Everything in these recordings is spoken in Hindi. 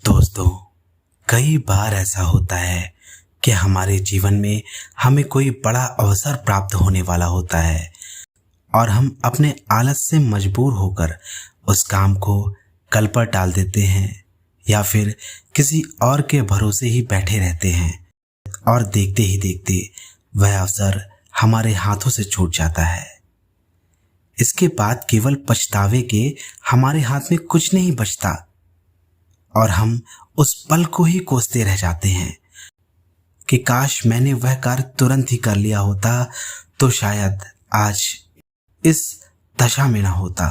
दोस्तों, कई बार ऐसा होता है कि हमारे जीवन में हमें कोई बड़ा अवसर प्राप्त होने वाला होता है और हम अपने आलस से मजबूर होकर उस काम को कल पर टाल देते हैं या फिर किसी और के भरोसे ही बैठे रहते हैं और देखते ही देखते वह अवसर हमारे हाथों से छूट जाता है। इसके बाद केवल पछतावे के हमारे हाथ में कुछ नहीं बचता और हम उस पल को ही कोसते रह जाते हैं कि काश मैंने वह कार्य तुरंत ही कर लिया होता तो शायद आज इस दशा में ना होता।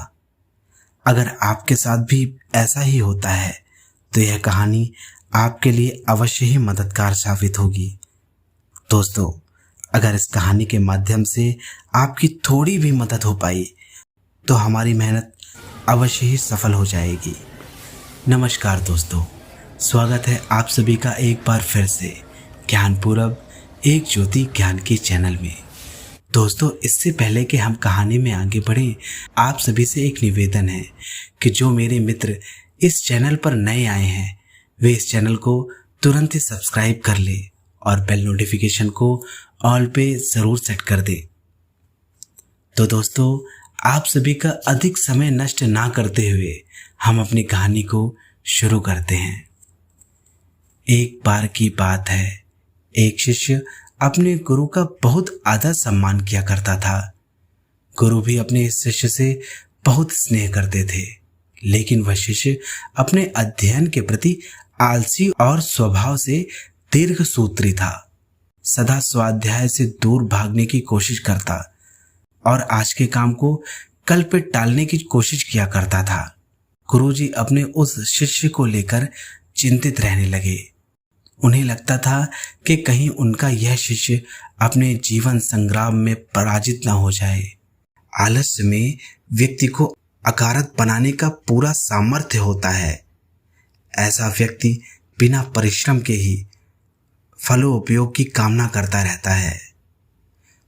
अगर आपके साथ भी ऐसा ही होता है तो यह कहानी आपके लिए अवश्य ही मददगार साबित होगी। दोस्तों, अगर इस कहानी के माध्यम से आपकी थोड़ी भी मदद हो पाई तो हमारी मेहनत अवश्य ही सफल हो जाएगी। नमस्कार दोस्तों, स्वागत है आप सभी का एक बार फिर से ज्ञानपूर्व एक ज्योति ज्ञान की चैनल में। दोस्तों, इससे पहले कि हम कहानी में आगे बढ़ें, आप सभी से एक निवेदन है कि जो मेरे मित्र इस चैनल पर नए आए हैं वे इस चैनल को तुरंत ही सब्सक्राइब कर ले और बेल नोटिफिकेशन को ऑल पे ज़रूर सेट कर दे। तो दोस्तों, आप सभी का अधिक समय नष्ट ना करते हुए हम अपनी कहानी को शुरू करते हैं। एक बार की बात है, एक शिष्य अपने गुरु का बहुत आदर सम्मान किया करता था। गुरु भी अपने इस शिष्य से बहुत स्नेह करते थे, लेकिन वह शिष्य अपने अध्ययन के प्रति आलसी और स्वभाव से दीर्घसूत्री था। सदा स्वाध्याय से दूर भागने की कोशिश करता और आज के काम को कल पे टालने की कोशिश किया करता था। गुरुजी अपने उस शिष्य को लेकर चिंतित रहने लगे। उन्हें लगता था कि कहीं उनका यह शिष्य अपने जीवन संग्राम में पराजित न हो जाए। आलस्य में व्यक्ति को अकारक बनाने का पूरा सामर्थ्य होता है। ऐसा व्यक्ति बिना परिश्रम के ही फलोपयोग की कामना करता रहता है।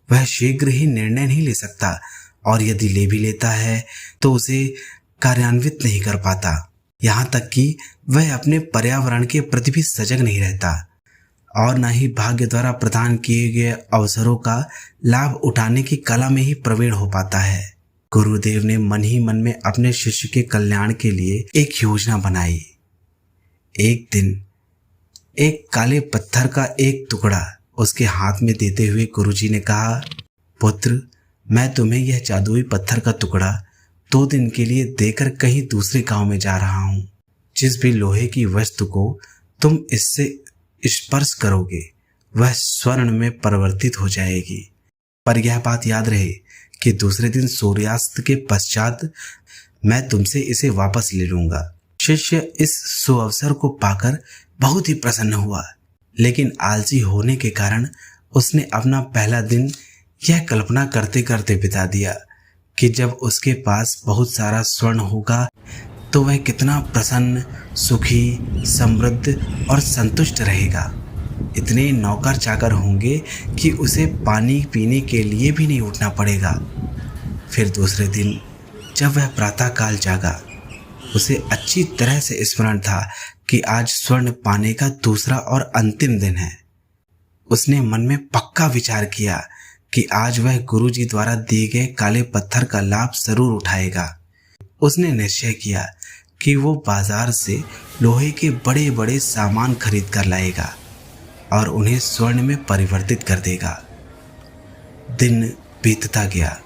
वह शीघ्र ही निर्णय नहीं ले सकता और यदि ले भी लेता है तो उसे कार्यान्वित नहीं कर पाता। यहाँ तक कि वह अपने पर्यावरण के प्रति भी सजग नहीं रहता और न ही भाग्य द्वारा प्रदान किए गए अवसरों का लाभ उठाने की कला में ही प्रवीण हो पाता है। गुरुदेव ने मन ही मन में अपने शिष्य के कल्याण के लिए एक योजना बनाई। एक दिन एक काले पत्थर का एक टुकड़ा उसके हाथ में देते हुए गुरुजी ने कहा, पुत्र, मैं तुम्हें यह जादुई पत्थर का टुकड़ा 2 दिन के लिए देकर कहीं दूसरे गांव में जा रहा हूं। जिस भी लोहे की वस्तु को तुम इससे स्पर्श करोगे वह स्वर्ण में परिवर्तित हो जाएगी। पर यह बात याद रहे कि दूसरे दिन सूर्यास्त के पश्चात मैं तुमसे इसे वापस ले लूंगा। शिष्य इस सुअवसर को पाकर बहुत ही प्रसन्न हुआ, लेकिन आलसी होने के कारण उसने अपना पहला दिन यह कल्पना करते करते बिता दिया कि जब उसके पास बहुत सारा स्वर्ण होगा तो वह कितना प्रसन्न, सुखी, समृद्ध और संतुष्ट रहेगा। इतने नौकर चाकर होंगे कि उसे पानी पीने के लिए भी नहीं उठना पड़ेगा। फिर दूसरे दिन जब वह प्रातःकाल जागा, उसे अच्छी तरह से स्मरण था कि आज स्वर्ण पाने का दूसरा और अंतिम दिन है। उसने मन में पक्का विचार किया कि आज वह गुरुजी द्वारा दिए गए काले पत्थर का लाभ जरूर उठाएगा। उसने निश्चय किया कि वो बाजार से लोहे के बड़े बड़े सामान खरीद कर लाएगा और उन्हें स्वर्ण में परिवर्तित कर देगा। दिन बीतता गया,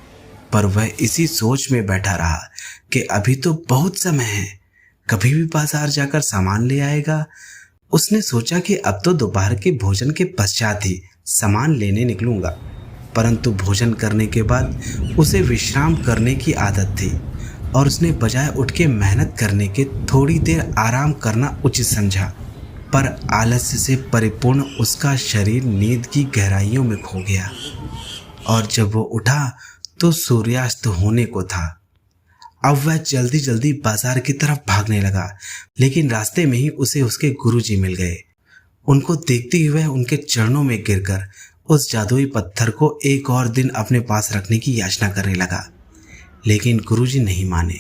पर वह इसी सोच में बैठा रहा कि अभी तो बहुत समय है, कभी भी बाजार जाकर सामान ले आएगा। उसने सोचा कि अब तो दोपहर के भोजन के पश्चात ही सामान लेने निकलूंगा, परंतु भोजन करने के बाद उसे विश्राम करने की आदत थी और उसने बजाय उठ के मेहनत करने के थोड़ी देर आराम करना उचित समझा। पर आलस्य से परिपूर्ण उसका शरीर नींद की गहराइयों में खो गया और जब वो उठा तो सूर्यास्त होने को था। अब वह जल्दी जल्दी बाजार की तरफ भागने लगा, लेकिन रास्ते में ही उसे उसके गुरुजी मिल गए। उनको देखते हुए उनके चरणों में गिरकर उस जादुई पत्थर को एक और दिन अपने पास रखने की याचना करने लगा, लेकिन गुरुजी नहीं माने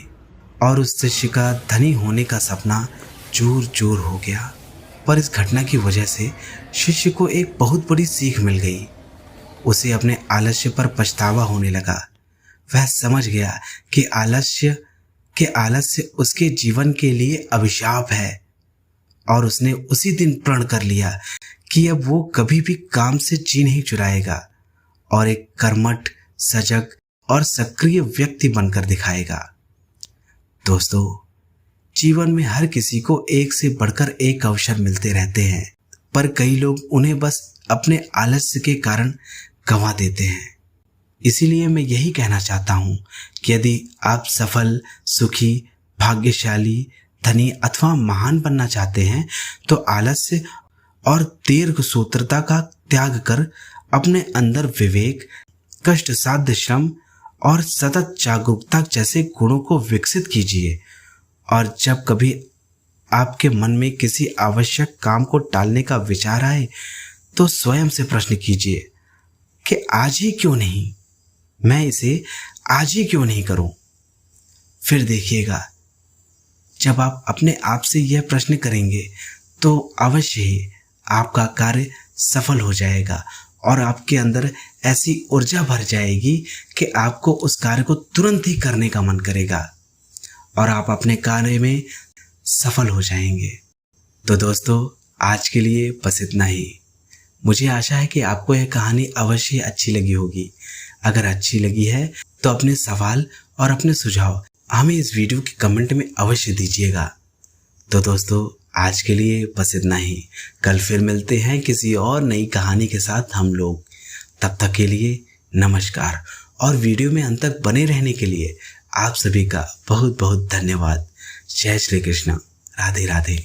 और उस शिष्य का धनी होने का सपना चूर चूर हो गया। पर इस घटना की वजह से शिष्य को एक बहुत बड़ी सीख मिल गई। उसे अपने आलस्य पर पछतावा होने लगा। वह समझ गया कि आलस्य उसके जीवन के लिए अभिशाप है और उसने उसी दिन प्रण कर लिया कि अब वो कभी भी काम से जी नहीं चुराएगा और एक कर्मठ, सजग और सक्रिय व्यक्ति बनकर दिखाएगा। दोस्तों, जीवन में हर किसी को एक से बढ़कर एक अवसर मिलते रहते हैं, पर कई लोग उन्हें बस अपने आलस्य के कारण गंवा देते हैं। इसीलिए मैं यही कहना चाहता हूँ कि यदि आप सफल, सुखी, भाग्यशाली, धनी अथवा महान बनना चाहते हैं तो आलस्य और दीर्घसूत्रता का त्याग कर अपने अंदर विवेक, कष्ट साध्य श्रम और सतत जागरूकता जैसे गुणों को विकसित कीजिए। और जब कभी आपके मन में किसी आवश्यक काम को टालने का विचार आए तो स्वयं से प्रश्न कीजिए कि आज ही क्यों नहीं, मैं इसे आज ही क्यों नहीं करूं। फिर देखिएगा, जब आप अपने आप से यह प्रश्न करेंगे तो अवश्य ही आपका कार्य सफल हो जाएगा और आपके अंदर ऐसी ऊर्जा भर जाएगी कि आपको उस कार्य को तुरंत ही करने का मन करेगा और आप अपने कार्य में सफल हो जाएंगे। तो दोस्तों, आज के लिए बस इतना ही। मुझे आशा है कि आपको यह कहानी अवश्य अच्छी लगी होगी। अगर अच्छी लगी है तो अपने सवाल और अपने सुझाव हमें इस वीडियो के कमेंट में अवश्य दीजिएगा। तो दोस्तों, आज के लिए बस इतना ही। कल फिर मिलते हैं किसी और नई कहानी के साथ हम लोग। तब तक के लिए नमस्कार और वीडियो में अंत तक बने रहने के लिए आप सभी का बहुत बहुत धन्यवाद। जय श्री कृष्ण। राधे राधे।